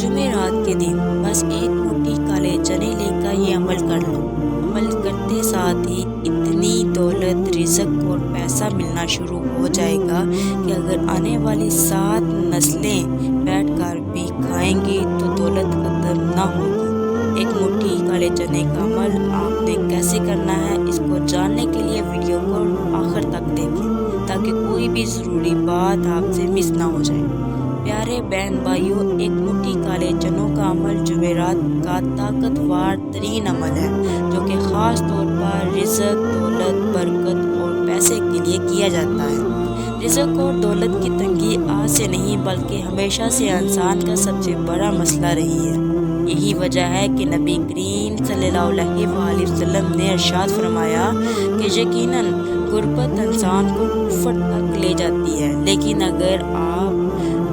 جمعرات کے دن بس ایک موٹی کالے چنے لے کر یہ عمل کر لو۔ عمل کرتے ساتھ ہی اتنی دولت، رزق اور پیسہ ملنا شروع ہو جائے گا کہ اگر آنے والی 7 نسلیں بیٹھ کر بھی کھائیں گی تو دولت ختم نہ ہوگی۔ ایک موٹی کالے چنے کا عمل آپ نے کیسے کرنا ہے، اس کو جاننے کے لیے ویڈیو کو آخر تک دیکھیں تاکہ کوئی بھی ضروری بات آپ سے مس نہ ہو جائے۔ پیارے بہن بھائیوں، ایک موٹی کالے چنوں کا عمل جمعرات کا طاقتور ترین عمل ہے جو کہ خاص طور پر رزق، دولت، برکت اور پیسے کے لیے کیا جاتا ہے۔ رزق اور دولت کی تنگی آج سے نہیں بلکہ ہمیشہ سے انسان کا سب سے بڑا مسئلہ رہی ہے۔ یہی وجہ ہے کہ نبی کریم صلی اللہ علیہ وسلم نے ارشاد فرمایا کہ یقیناً غربت انسان کو کفر تک لے جاتی ہے، لیکن اگر آپ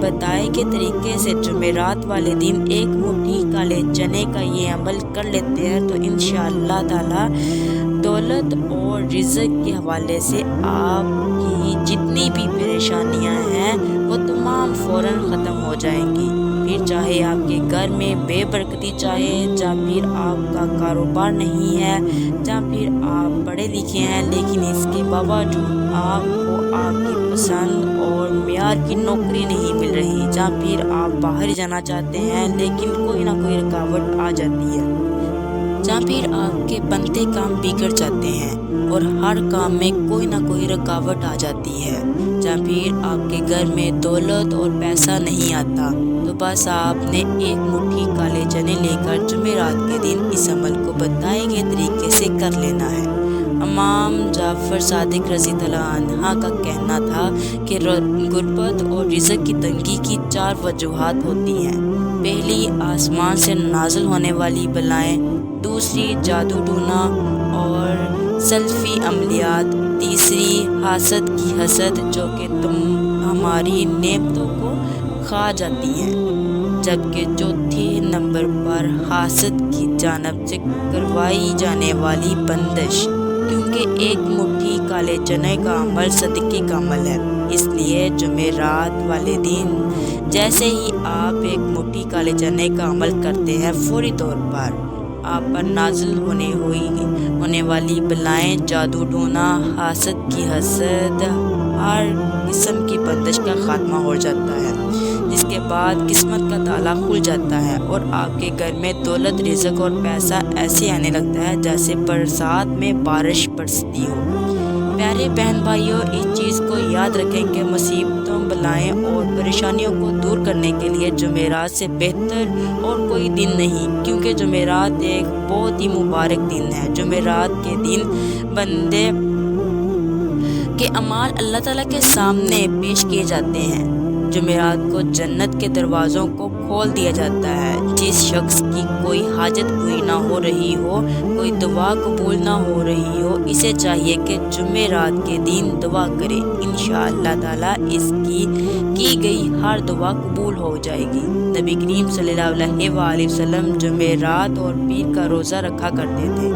بتائے گئے طریقے سے جمعرات والے دن ایک موٹی کالے چنے کا یہ عمل کر لیتے ہیں تو انشاءاللہ تعالی دولت اور رزق کے حوالے سے آپ کی جتنی بھی پریشانیاں ہیں وہ تمام فوراً ختم ہو جائیں گی۔ پھر چاہے آپ کے گھر میں بے برکتی چاہے، یا پھر آپ کا کاروبار نہیں ہے، یا پھر آپ پڑھے لکھے ہیں لیکن اس کے باوجود آپ کو آپ کی پسند اور معیار کی نوکری نہیں مل رہی، یا پھر آپ باہر جانا چاہتے ہیں لیکن کوئی نہ کوئی رکاوٹ آ جاتی ہے، یا پھر آپ کے بنتے کام بگڑ جاتے ہیں اور ہر کام میں کوئی نہ کوئی رکاوٹ آ جاتی ہے، یا پھر آپ کے گھر میں دولت اور پیسہ نہیں آتا، تو بس آپ نے ایک مٹھی کالے چنے لے کر جمعرات کے دن اس عمل کو بتائے گئے طریقے سے کر لینا ہے۔ امام جعفر صادق رضی اللہ عنہ کا کہنا تھا کہ غربت اور رزق کی تنگی کی 4 وجوہات ہوتی ہیں۔ پہلی، آسمان سے نازل ہونے والی بلائیں، دوسری جادو ٹونا اور سلفی عملیات، تیسری حاسد کی حسد جو کہ ہماری نعمتوں کو کھا جاتی ہیں، جبکہ چوتھے نمبر پر حاسد کی جانب سے کروائی جانے والی بندش، کیونکہ ایک مٹھی کالے چنے کا عمل صدقے کا عمل ہے، اس لیے جمعرات والے دن جیسے ہی آپ ایک مٹھی کالے چنے کا عمل کرتے ہیں فوری طور پر آپ پر نازل ہونے والی بلائیں، جادو ٹونا، حاسد کی حسد، ہر قسم کی بندش کا خاتمہ ہو جاتا ہے، جس کے بعد قسمت کا تالا کھل جاتا ہے اور آپ کے گھر میں دولت، رزق اور پیسہ ایسے آنے لگتا ہے جیسے برسات میں بارش برستی ہو۔ پیارے بہن بھائیوں، اس چیز کو یاد رکھیں کہ مصیبتوں، بلائیں اور پریشانیوں کو دور کرنے کے لیے جمعرات سے بہتر اور کوئی دن نہیں، کیونکہ جمعرات ایک بہت ہی مبارک دن ہے۔ جمعرات کے دن بندے کے اعمال اللہ تعالیٰ کے سامنے پیش کیے جاتے ہیں۔ جمعرات کو جنت کے دروازوں کو کھول دیا جاتا ہے۔ جس شخص کی کوئی حاجت پوری نہ ہو رہی ہو، کوئی دعا قبول نہ ہو رہی ہو، اسے چاہیے کہ جمعرات کے دن دعا کرے، انشاءاللہ تعالیٰ اس کی گئی ہر دعا قبول ہو جائے گی۔ نبی کریم صلی اللہ علیہ وسلم جمعرات اور پیر کا روزہ رکھا کرتے تھے۔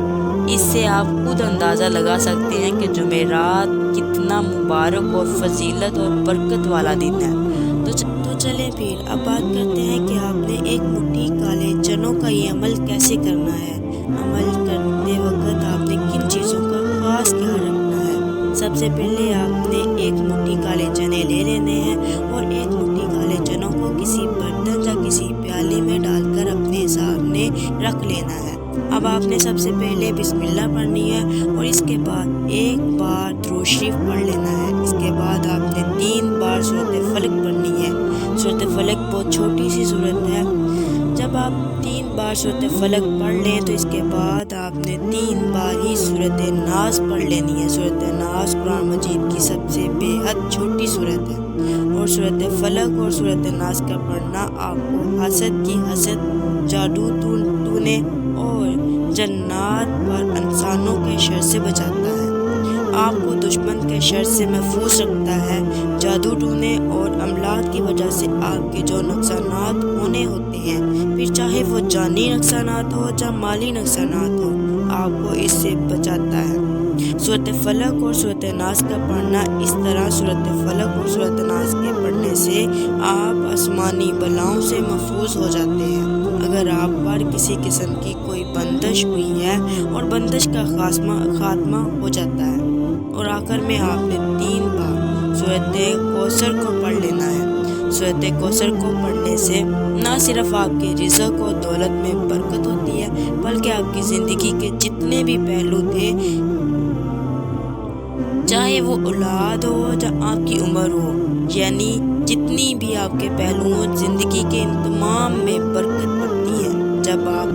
اس سے آپ خود اندازہ لگا سکتے ہیں کہ جمعرات کتنا مبارک اور فضیلت اور برکت والا دن ہے۔ تو چلیں پھر اب بات کرتے ہیں کہ آپ نے ایک مٹھی کالے چنوں کا یہ عمل کیسے کرنا ہے۔ عمل کرتے وقت آپ نے کن چیزوں کا خاص خیال رکھنا ہے۔ سب سے پہلے آپ نے ایک مٹھی کالے چنے لے لینے ہیں اور ایک مٹھی کالے چنوں کو کسی برتن یا کسی پیالے میں ڈال کر اپنے سامنے رکھ لینا ہے۔ اب آپ نے سب سے پہلے بسم اللہ پڑھنی ہے اور اس کے بعد ایک بار درود شریف پڑھ لینا ہے۔ اس کے بعد آپ نے 3 بار سورۃ فلق پڑھنی ہے۔ سورۃ فلق بہت چھوٹی سی سورت ہے۔ جب آپ 3 بار سورۃ فلق پڑھ لیں تو اس کے بعد آپ نے 3 بار ہی سورۃ ناس پڑھ لینی ہے۔ سورۃ ناس قرآن مجید کی سب سے بے حد چھوٹی سورت ہے اور سورۃ فلق اور سورۃ ناس کا پڑھنا آپ کو حسد کی حسد، جادو ٹونے اور جنات پر انسانوں کے شر سے بچاتا ہے، آپ کو دشمن کے شر سے محفوظ رکھتا ہے۔ جادو ٹونے اور املاک کی وجہ سے آپ کے جو نقصانات ہونے ہوتے ہیں، پھر چاہے وہ جانی نقصانات ہو یا مالی نقصانات ہو، آپ کو اس سے بچاتا ہے۔ سورۃ فلق اور سورۃ ناس کا پڑھنا اس طرح سورۃ فلق اور سورۃ ناس کے پڑھنے سے آپ آسمانی بلاؤں سے محفوظ ہو جاتے ہیں۔ اگر آپ پر کسی قسم کی کوئی بندش ہوئی ہے اور بندش کا خاتمہ ہو جاتا ہے، اور آخر میں آپ نے 3 بار سورۃ کوثر کو پڑھ لینا ہے۔ سورۃ کوثر کو پڑھنے سے نہ صرف آپ کے رزق و دولت میں برکت ہوتی ہے، بلکہ آپ کی زندگی کے جتنے بھی پہلو تھے، چاہے وہ اولاد ہو یا آپ کی عمر ہو، یعنی جتنی بھی آپ کے پہلو ہوں، زندگی کے ان تمام میں برکت پڑتی ہے۔ جب آپ